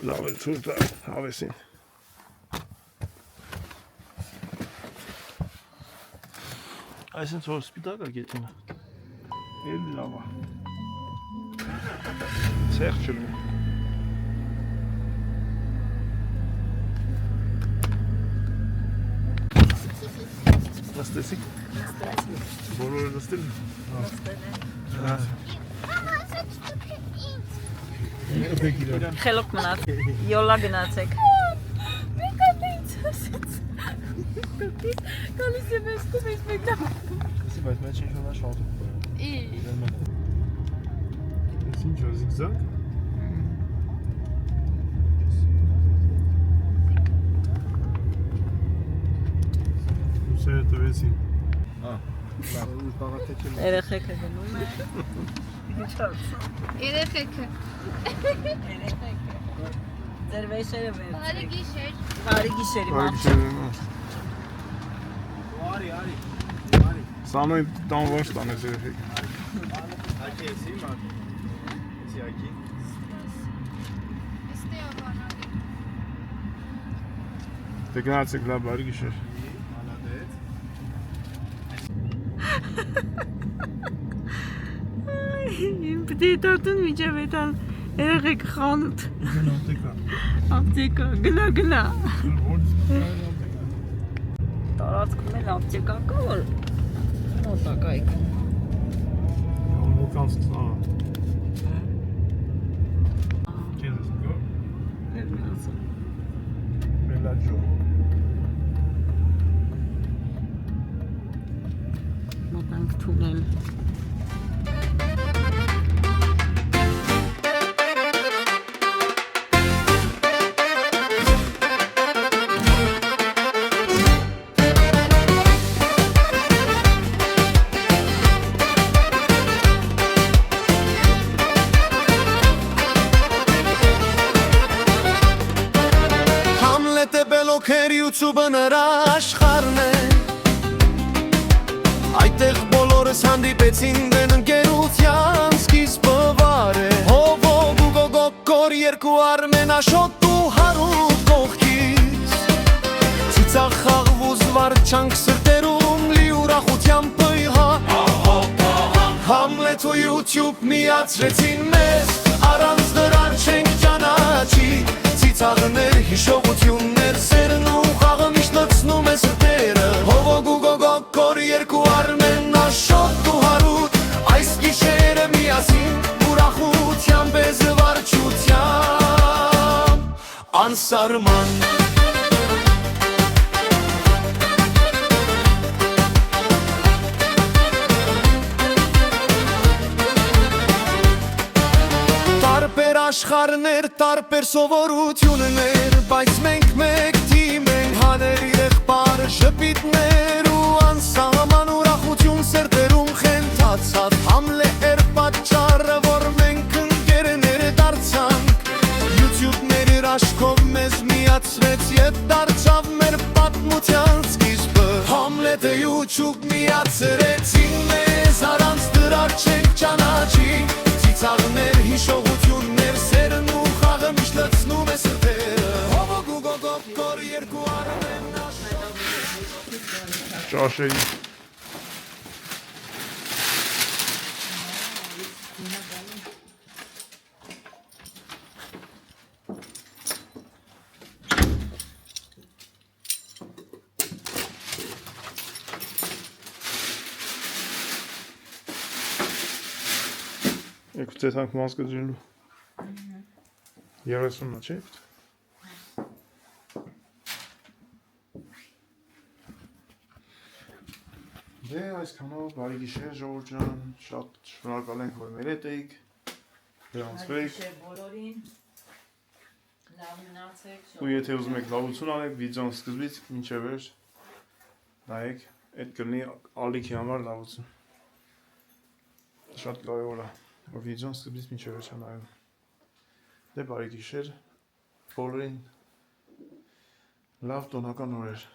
Լավ է ցույց տա հավեսին։ Այսինքն որ սպիտակը գետինը։ Էլի լավ է։ Ցեղ չլինի։ Նստեցիք։ Բոլորը նստել։ Խելոք մնաց։ Յոլա գնացեք։ Մեկը դից ասեց։ Գալիս եմ ես կոմես մեկնա։ Կսի բայց մեջ ինչ ունա շոտ։ Ի։ Ես ինչ է զիգզագ։ Ուսերը տվեցին։ Երեխեքը գնում է։ Երեխեքը։ Ձեր վեշերը վեր։ Բարի գիշեր։ Բարի գիշերի մամ։ Սանոյ տան ոչ տանես երեխեք։ Ակի էսի մատ։ Էսի ակի։ Ստե ավանալի։ Դե գնացեք լավ բարի գիշեր։ Իմ պիտի տոտուն միջև էտան երեխեք խանութ։ Ապտեկա, գնա։ Տարածքում էլ ապտեկա կա, որ մոտակայք։ Կանց ծանա։ Քեզ ես գո։ Մելաջո։ Մոտանք թունել։ YouTube-ը նրա աշխարհն է Այդտեղ բոլորս հանդիպեցին դեն ընկերության սկիզբը վար է Հովով ու գոգոկոր երկու արմեն աշոտ ու հարուտ կողքից Ծիծաղ խաղվ ու զվարճանք սրտերում լի ուրախությամբ պյհա Համլետ ու YouTube միացրեցին մեզ առանց դրան չենք ճանաչի Ծիծաղներ, հիշողություններ, սերն ու խաղը միշտ լցնում է սրտերը Հովոգ ու գոգոկոր երկու արմեն աշոտ ու հարուտ Այս գիշերը միասին ուրախությամբ է զվարճությամբ Անսարման Տարբեր աշխարհներ, տարբեր սովորություններ Բայց մենք մեկ թիմ ենք հաներ եղբար ժպիտներ ու անսահման ուրախություն սրտերում խենթացավ Համլե էր պատճառը, որ մենք ընկերներ դարձանք YouTube-ների ռաշկով մեզ միացրեց և դարձավ մեր պատմության սկիզբը Համլետը YouTube միացրեցին մեզ առանց դրա չենք ճանաչի Ծիծաղներ, հիշողություններ, սերն ու խաղը միշտ լցնում է սրտերը Հովոգ ու գոգոկոր երկու արմեն Ճաշերի Եկու ծեթանք մասկը ջինլու։ 30-ն չէ։ Դե այսքանով բարի գիշեր ժողովուրդ ջան, շատ շնորհակալ ենք որ մեր հետ էիք։ Գրանցվեք։ բոլորին լավ մնացեք։ Ու եթե ուզում եք լավություն անեք, վիդեոն սկզբից մինչև վերջ նայեք, այդ կլինի ալիքի համար լավություն։ Շատ կարևոր է, որ վիդեոն սկզբից մինչև վերջ նայում։ Դե բարի գիշեր բոլորին լավ տոնական օրեր։